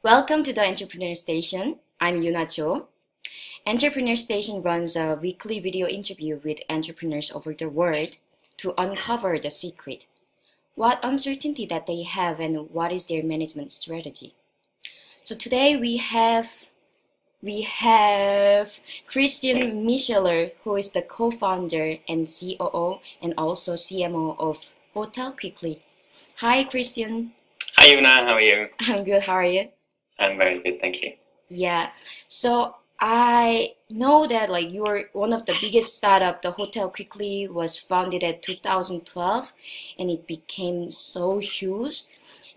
Welcome to the Entrepreneur Station. I'm Yuna Cho. Entrepreneur Station runs a weekly video interview with entrepreneurs over the world to uncover the secret, what uncertainty that they have, and what is their management strategy. So today we have Christian Mischler, who is the co-founder and COO and also CMO of HotelQuickly. Hi, Christian. Hi, Yuna. How are you? I'm good. How are you? I'm very good, thank you. Yeah. So I know that you're one of the biggest startup. The HotelQuickly was founded at 2012, and it became so huge.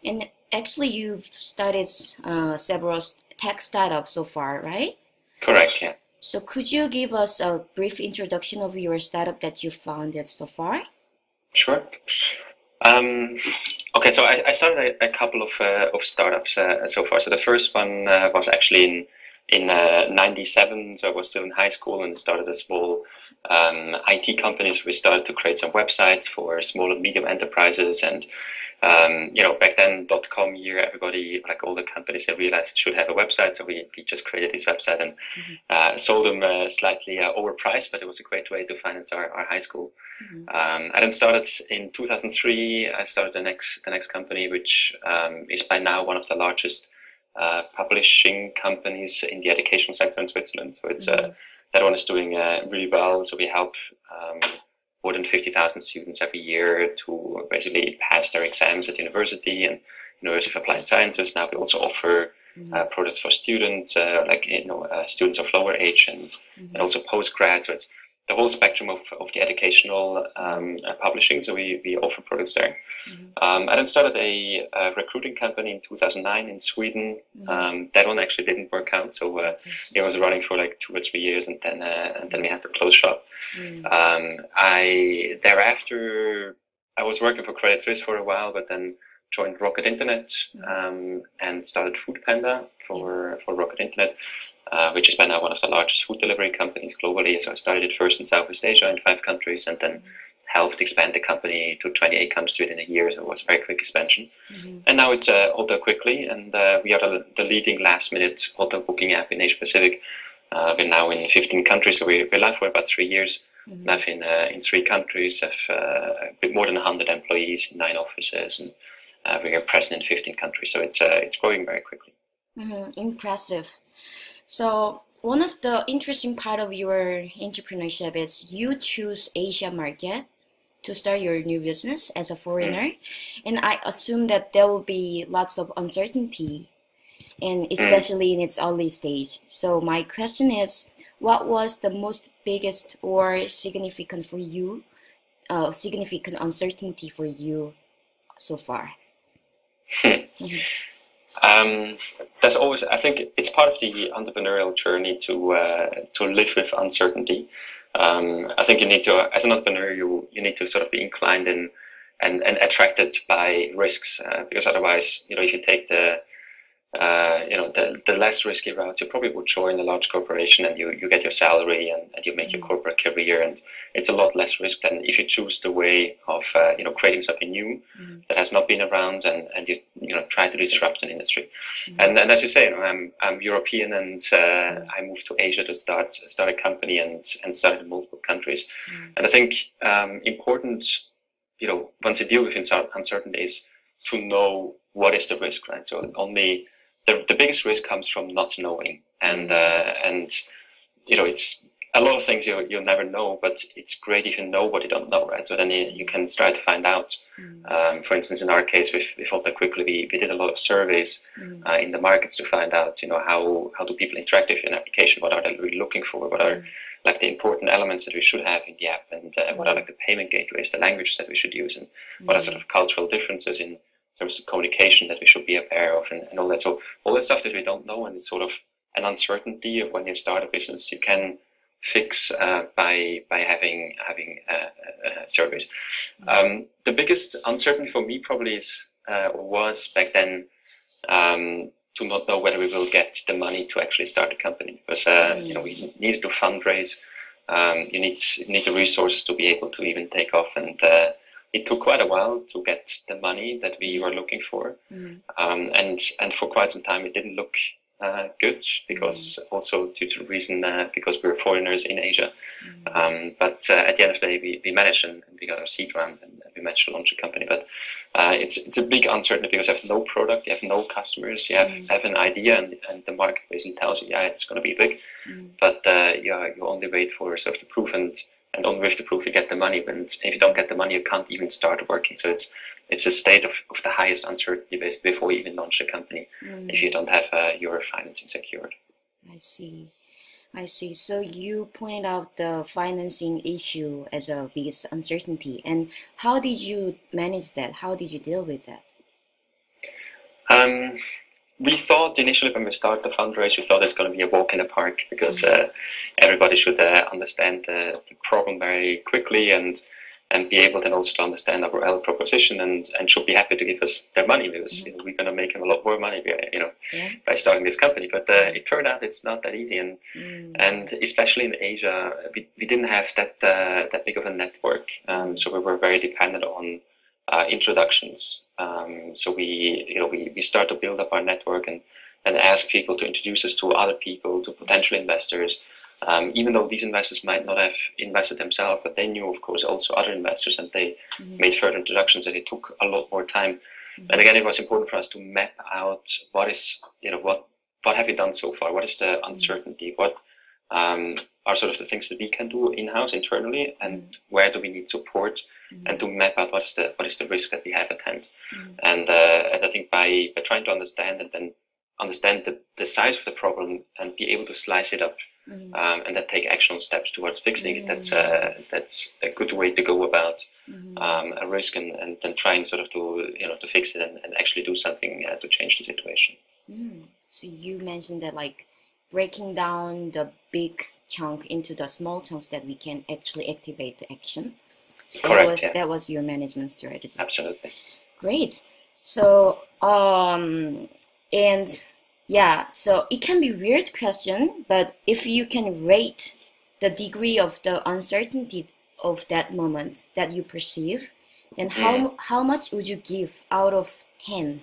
And actually, you've started several tech startups so far, right? Correct, yeah. So could you give us a brief introduction of your startup that you founded so far? Sure. Okay, so I started a couple of startups so far. So the first one was actually in '97. So I was still in high school and started a small IT company. So we started to create some websites for small and medium enterprises. And back then, .com year, everybody, like all the companies, they realized it should have a website. So we just created this website and sold them slightly overpriced, but it was a great way to finance our high school. I then started in 2003. I started the next company, which is by now one of the largest publishing companies in the educational sector in Switzerland. So it's that one is doing really well. So we help more than 50,000 students every year to basically pass their exams at university and University of Applied Sciences. Now we also offer products for students, students of lower age and also postgrad. So it's the whole spectrum of the educational publishing. So we offer products there. I then started a recruiting company in 2009 in Sweden. That one actually didn't work out. So it was running for like 2 or 3 years, and then we had to close shop. Thereafter I was working for Credit Suisse for a while, but then joined Rocket Internet and started Foodpanda for Rocket Internet, which is by now one of the largest food delivery companies globally. So I started it first in Southeast Asia in 5 countries, and then helped expand the company to 28 countries within a year. So it was a very quick expansion. And now it's HotelQuickly, and we are the leading last-minute hotel booking app in Asia Pacific. We're now in 15 countries, so we're live for about 3 years. Live in 3 countries, have a bit more than 100 employees in 9 offices, and we are present in 15 countries. So it's growing very quickly. Impressive. So one of the interesting part of your entrepreneurship is you choose Asia market to start your new business as a foreigner. And I assume that there will be lots of uncertainty, and especially in its early stage. So my question is, what was the most biggest or significant for you, significant uncertainty for you so far? There's always, I think it's part of the entrepreneurial journey to live with uncertainty. I think you need to, as an entrepreneur, you need to sort of be inclined in and attracted by risks, because otherwise, if you take the less risky routes, you probably would join a large corporation and you get your salary and you make your corporate career, and it's a lot less risk than if you choose the way of creating something new that has not been around and you try to disrupt an industry. And as you say, I'm European, and I moved to Asia to start a company and started in multiple countries. And I think important, once you deal with uncertainties, to know what is the risk, right? So only the biggest risk comes from not knowing, and it's a lot of things you'll never know, but it's great if you know what you don't know, right? So then you can try to find out. For instance, in our case with HotelQuickly, we did a lot of surveys in the markets to find out, how do people interact with an application? What are they really looking for? What are like the important elements that we should have in the app, and what are like the payment gateways, the languages that we should use, and what are sort of cultural differences in terms of communication that we should be aware of, and all that. So all that stuff that we don't know, and it's sort of an uncertainty of when you start a business, you can fix by having surveys. The biggest uncertainty for me probably was back then to not know whether we will get the money to actually start a company, because we needed to fundraise. You need the resources to be able to even take off and it took quite a while to get the money that we were looking for. And for quite some time, it didn't look good, because also due to the reason because we were foreigners in Asia. But at the end of the day, we managed, and we got our seed round, and we managed to launch a company. But it's a big uncertainty, because you have no product, you have no customers, you have an idea, and the market basically tells you, yeah, it's going to be big. But you only wait for sort of the proof, and only with the proof you get the money. And if you don't get the money, you can't even start working. So it's a state of the highest uncertainty basically before you even launch the company, if you don't have your financing secured. I see. So you pointed out the financing issue as a biggest uncertainty. And how did you manage that? How did you deal with that? We thought initially, when we started the fundraise, we thought it's going to be a walk in the park, because everybody should understand the problem very quickly, and be able then also to understand our value proposition, and should be happy to give us their money, because we're going to make them a lot more money by starting this company. But it turned out it's not that easy, and especially in Asia, we didn't have that big of a network, so we were very dependent on introductions. So we start to build up our network, and ask people to introduce us to other people, to potential investors. Even though these investors might not have invested themselves, but they knew, of course, also other investors, and they made further introductions, and it took a lot more time. And again, it was important for us to map out what have we done so far? What is the uncertainty? What are sort of the things that we can do in-house internally, and where do we need support, and to map out what is the risk that we have at hand. And I think by trying to understand, and then understand the size of the problem, and be able to slice it up, and then take actionable steps towards fixing it, that's a good way to go about a risk, and then trying sort of to fix it, and actually do something to change the situation. So you mentioned that, like, breaking down the big chunk into the small chunks that we can actually activate the action. Correct. That was your management strategy. Absolutely. Great. So so it can be a weird question, but if you can rate the degree of the uncertainty of that moment that you perceive, then how much would you give out of 10?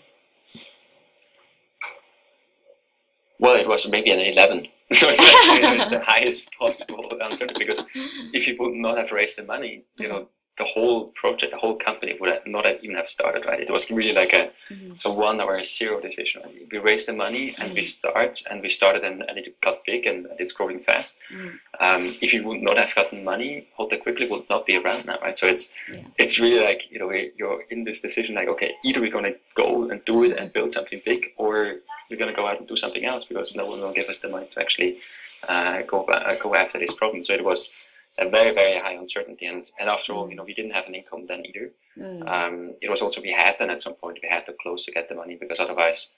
Well, it was maybe an 11. So it's the highest possible uncertainty, because if you would not have raised the money, the whole project, the whole company would not even have started, right? It was really like a 1 or a 0 decision. We raised the money, and we started, and it got big, and it's growing fast. If you would not have gotten money, HotelQuickly would not be around now, right? So it's really like, you're in this decision, like, okay, either we're going to go and do it and build something big, or we're going to go out and do something else, because no one will give us the money to actually go after this problem. So it was a very, very high uncertainty, and after all, we didn't have an income then either. It was also, we had at some point to close to get the money, because otherwise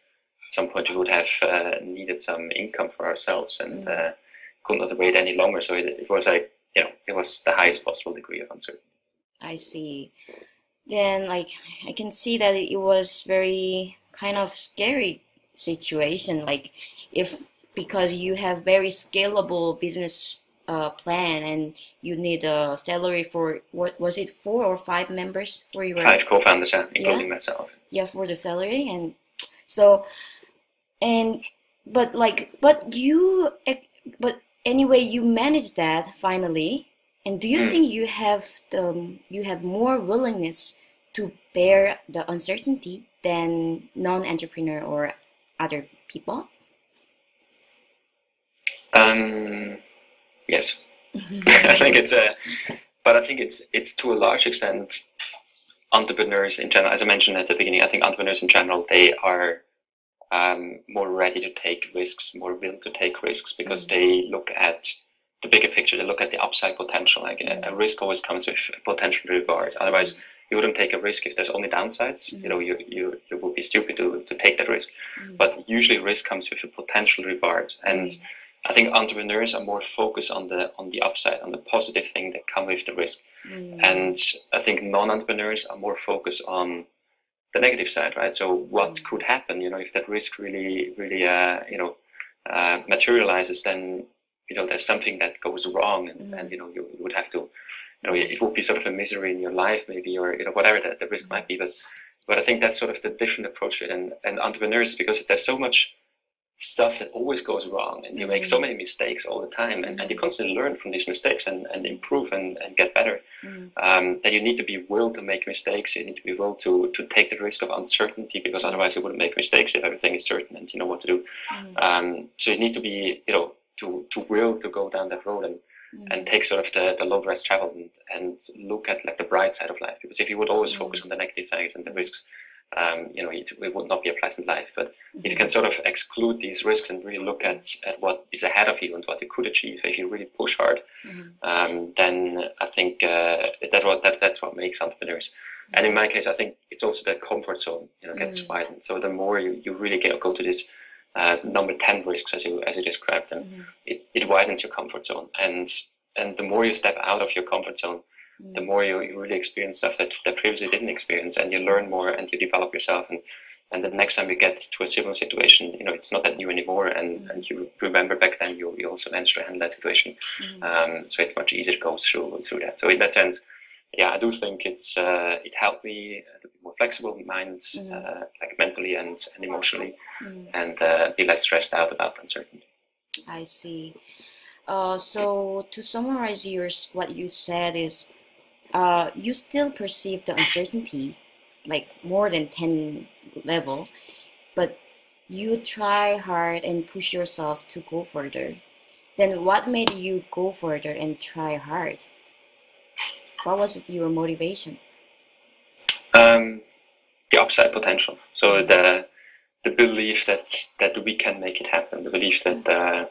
at some point we would have needed some income for ourselves, and could not wait any longer. So it was like, it was the highest possible degree of uncertainty. I see. Then, like, I can see that it was very kind of scary situation, like, because you have very scalable business plan, and you need a salary for, what was it, 4 or 5 members for your 5 co-founders, including myself. Yeah, for the salary. And so, but anyway, you managed that finally. And do you think you have more willingness to bear the uncertainty than non-entrepreneur or other people? Yes. I think it's to a large extent entrepreneurs in general. As I mentioned at the beginning, I think entrepreneurs in general, they are more ready to take risks, more willing to take risks, because they look at the bigger picture. They look at the upside potential. Like a risk always comes with potential reward. Otherwise, you wouldn't take a risk if there's only downsides. You would be stupid to take that risk. But usually, risk comes with a potential reward, and I think entrepreneurs are more focused on the upside, on the positive thing that come with the risk. And I think non-entrepreneurs are more focused on the negative side, right? So what could happen, if that risk really materializes, then, there's something that goes wrong, and you would have to it will be sort of a misery in your life, maybe, or whatever the risk might be. But I think that's sort of the different approach to it. And entrepreneurs, because there's so much stuff that always goes wrong, and you make so many mistakes all the time, and you constantly learn from these mistakes and improve and get better, that you need to be willing to make mistakes. You need to be willing to take the risk of uncertainty, because otherwise you wouldn't make mistakes if everything is certain and you know what to do. So you need to be, to will to go down that road and take sort of the low risk travel and look at like the bright side of life, because if you would always focus on the negative things and the risks, it would not be a pleasant life. But if you can sort of exclude these risks and really look at what is ahead of you and what you could achieve if you really push hard, then I think that's what makes entrepreneurs. And in my case, I think it's also the comfort zone, gets widened. So the more you really go to this number 10 risks, as you described them, it widens your comfort zone. And the more you step out of your comfort zone, the more you really experience stuff that previously didn't experience, and you learn more and you develop yourself. And the next time you get to a similar situation, it's not that new anymore, and you remember back then you also managed to handle that situation. So it's much easier to go through that. So in that sense, I do think it helped me to be more flexible in mind, like mentally and emotionally, and be less stressed out about uncertainty. I see. So to summarize what you said is, you still perceive the uncertainty, like more than 10 level, but you try hard and push yourself to go further. Then what made you go further and try hard? What was your motivation? The upside potential. So the belief that we can make it happen. The belief that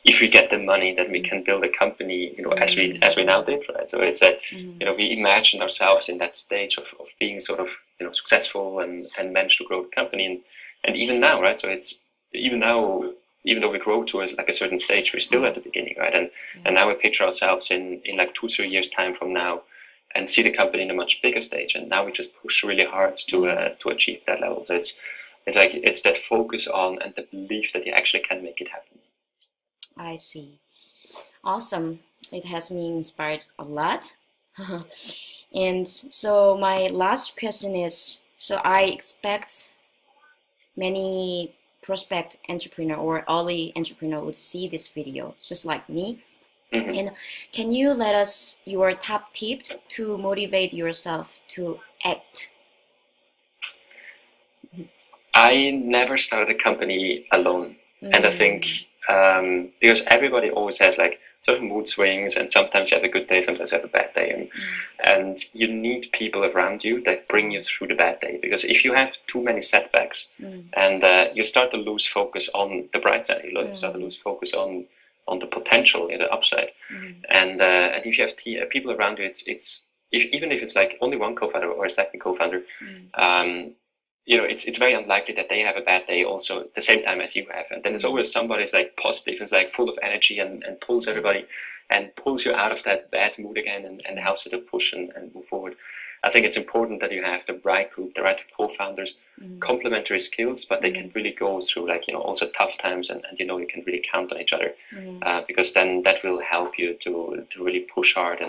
if we get the money, that we can build a company, as we now did, right? So it's we imagined ourselves in that stage of being sort of successful and managed to grow the company, and even now, right? So it's even now, even though we grow to a certain stage, we're still at the beginning, right? And now we picture ourselves in like 2-3 years time from now, and see the company in a much bigger stage. And now we just push really hard to achieve that level. So it's that focus on and the belief that you actually can make it happen. I see. Awesome. It has me inspired a lot. And so my last question is, so I expect many prospect entrepreneur or early entrepreneur would see this video, just like me. And can you let us your top tip to motivate yourself to act? I never started a company alone. And I think because everybody always has like certain mood swings, and sometimes you have a good day, sometimes you have a bad day, and you need people around you that bring you through the bad day. Because if you have too many setbacks, and you start to lose focus on the bright side, you start to lose focus on the potential, the upside, and if you have people around you, even if it's like only one co-founder or a second co-founder, it's very unlikely that they have a bad day also at the same time as you have. And then there's always somebody who's like positive and like full of energy and pulls everybody and pulls you out of that bad mood again and helps you to push and move forward. I think it's important that you have the right group, the right co-founders, complementary skills, but they can really go through also tough times, and you can really count on each other, because then that will help you to really push hard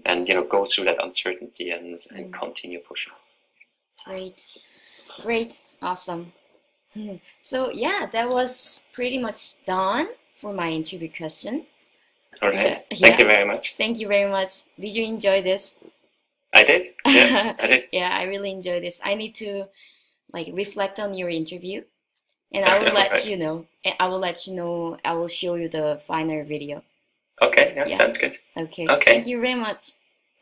and go through that uncertainty and continue pushing. Great, awesome. So yeah, that was pretty much done for my interview question. All right. Thank you very much. Thank you very much. Did you enjoy this? I did. Yeah, I did. Yeah, I really enjoyed this. I need to reflect on your interview, and I will let you know. I will let you know. I will show you the final video. Okay. Yeah, sounds good. Okay. Thank you very much.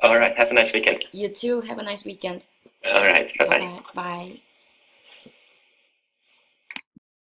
All right. Have a nice weekend. You too. Have a nice weekend. All right. Bye-bye. Bye.